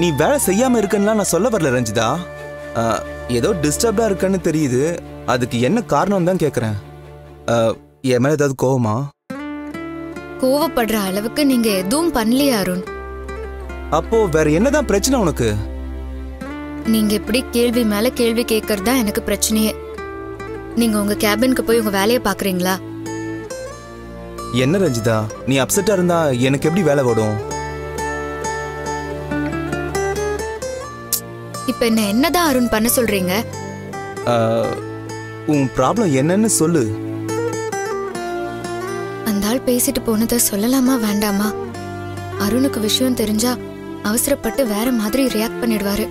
நீ வேலை செய்யாம இருக்கன்னா நான் சொல்ல வரல ரஞ்சிதா. ஏதோ டிஸ்டர்ப்டா இருக்கன்னு தெரியுது. அதுக்கு என்ன காரணம் தான் கேக்குறேன். என் மேல ஏதாவது கோவமா? கோவப்படுற அளவுக்கு நீங்க எதுவும் பண்ணலையா அருண்? அப்போ வேற என்னதான் பிரச்சனை உனக்கு? நீங்க இப்படி கேள்வி மேல கேள்வி கேட்கறதா எனக்கு பிரச்சனையே. நீங்க உங்க கேபினுக்கு போய் உங்க வேலையை பாக்குறீங்களா? என்ன ரஞ்சிதா, நீ அப்செட்டா இருந்தா எனக்கு எப்படி வேலை ஓடும்? இப்ப என்னதான் அருண் பண்ண சொல்றீங்க? உன் ப்ராப்ளம் என்னன்னு சொல்லு. அந்த ஆள் பேசிட்டு போனதை சொல்லலாமா வேண்டாமா? அருணுக்கு விஷயம் தெரிஞ்சா அவசரப்பட்டு வேற மாதிரி ரியாக்ட் பண்ணிடுவாரு.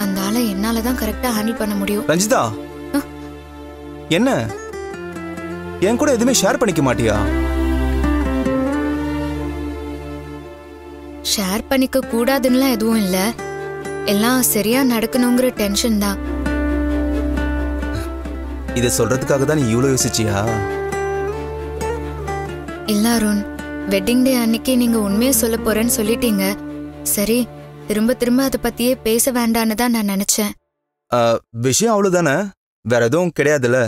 அந்த ஆளை என்னாலதான் கரெக்டா ஹேண்டில் பண்ண முடியும். ரஞ்சிதா, என்ன என் கூட எதுவுமே ஷேர் பண்ணிக்க மாட்டியா? ஷேர் பண்ணிக்க கூடாதுன்னு எதுவும் இல்ல, எல்லாம் சரியா நடக்கணுங்கிற டென்ஷன் தான். இத சொல்றதுக்காக தான் நீ இவ்வளவு யோசிச்சியா? இல்ல அருண், வெட்டிங் டே அன்னைக்கு நீங்க உண்மையை சொல்ல போறேன்னு சொல்லிட்டீங்க. சரி, திரும்ப திரும்ப அதை பத்தியே பேச வேண்டான்னு தான் நான் நினைச்சேன். விஷயம் அவ்வளவுதானே, வேற எதுவும் கிடையாதுல்ல?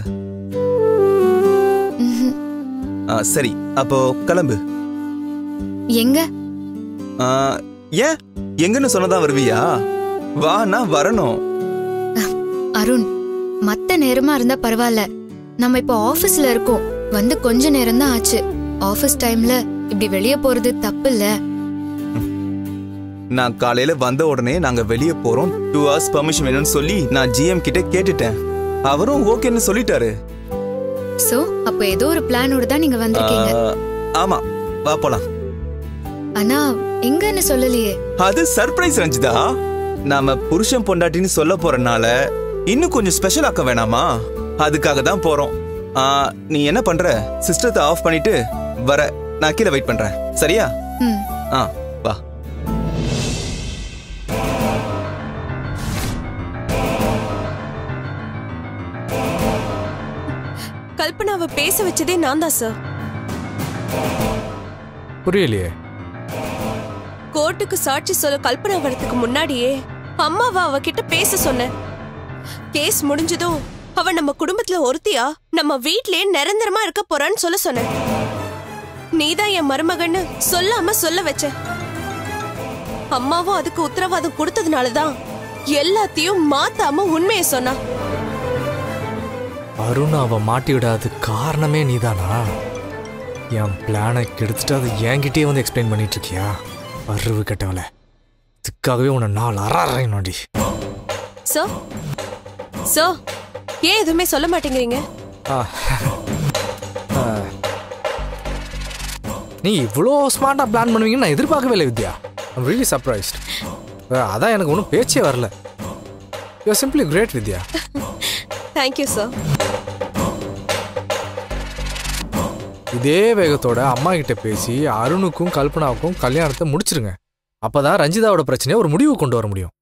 சரி, அப்போ கிளம்பு. எங்க? ஏன் எங்கன்னு சொன்னதான் வருவியா? வா, நான் வரணும். அருண், மத்த நேரமா இருந்தா பரவாயில்ல. நம்ம இப்ப ஆபீஸ்ல இருக்கோம், வந்து கொஞ்ச நேரம் தான் ஆச்சு. ஆபீஸ் டைம்ல இப்படி வெளியே போறது தப்பு இல்ல. நான் காலையில வந்த உடனே நாங்க வெளியே போறோம், 2 hours பெர்மிஷன் வேணும்னு சொல்லி நான் ஜிஎம் கிட்ட கேட்டுட்டேன். அவரும் ஓகேன்னு சொல்லிட்டாரு. சோ அப்ப ஏதோ ஒரு பிளானோட தான் நீங்க வந்திருக்கீங்க. ஆமா, வா போலாம். ஆனா எங்கன்னு சொல்லலையே. அது சர்ப்ரைஸ் ரஞ்சிதா. நாம புருஷன் பொண்டாட்டின்னு சொல்ல போறனால இன்னும் கொஞ்சம் ஸ்பெஷல் ஆக்க வேணாமா? அதுக்காக தான் போறோம். நீ என்ன பண்ற? சிஸ்டத்தை ஆஃப் பண்ணிட்டு வர, நான் கீழே வெயிட் பண்றேன். சரியா? வா. கல்பனாவை பேச வச்சதே நான் தான் சார். புரியலையே. கோர்ட்டுக்கு சாட்சி சொல்ல கல்பனா வரதுக்கு முன்னாடியே அம்மாவை அவகிட்ட பேச சொன்னேன். கேஸ் முடிஞ்சதும் அவ நம்ம குடும்பத்துல ஒருத்தியா நம்ம வீட்லயே நிரந்தரமா இருக்க போறான்னு சொல்ல சொன்னேன். நீதான் என் மருமகன்னு சொல்லாம சொல்ல வச்ச. அம்மாவும் அதுக்கு உத்தரவாதம் கொடுத்ததுனாலதான் எல்லாத்தையும் மாத்தாம உண்மையை சொன்னா. அருண் அவ மாட்டி விடாது காரணமே நீதானா? என் பிளானை கெடுத்துட்டு அதை என்கிட்டயே வந்து எக்ஸ்பிளைன் பண்ணிட்டு இருக்கியா? அறிவு கெட்டவள, இதுக்காகவே உன்னை 4 அறாறையடி. சோ ஏன் எதுவுமே சொல்ல மாட்டேங்கிறீங்க? நீ இவ்வளோ ஸ்மார்ட்டா பிளான் பண்ணுவீங்கன்னு நான் எதிர்பார்க்கவே இல்லை வித்யா. I'm really surprised. அதான் எனக்கு ஒன்றும் பேச்சே வரல. You are simply great Vidya. Thank you sir. இதே வேகத்தோட அம்மா கிட்ட பேசி அருணுக்கும் கல்பனாவுக்கும் கல்யாணத்தை முடிச்சிருங்க. அப்பதான் ரஞ்சிதாவோட பிரச்சனையை ஒரு முடிவு கொண்டு வர முடியும்.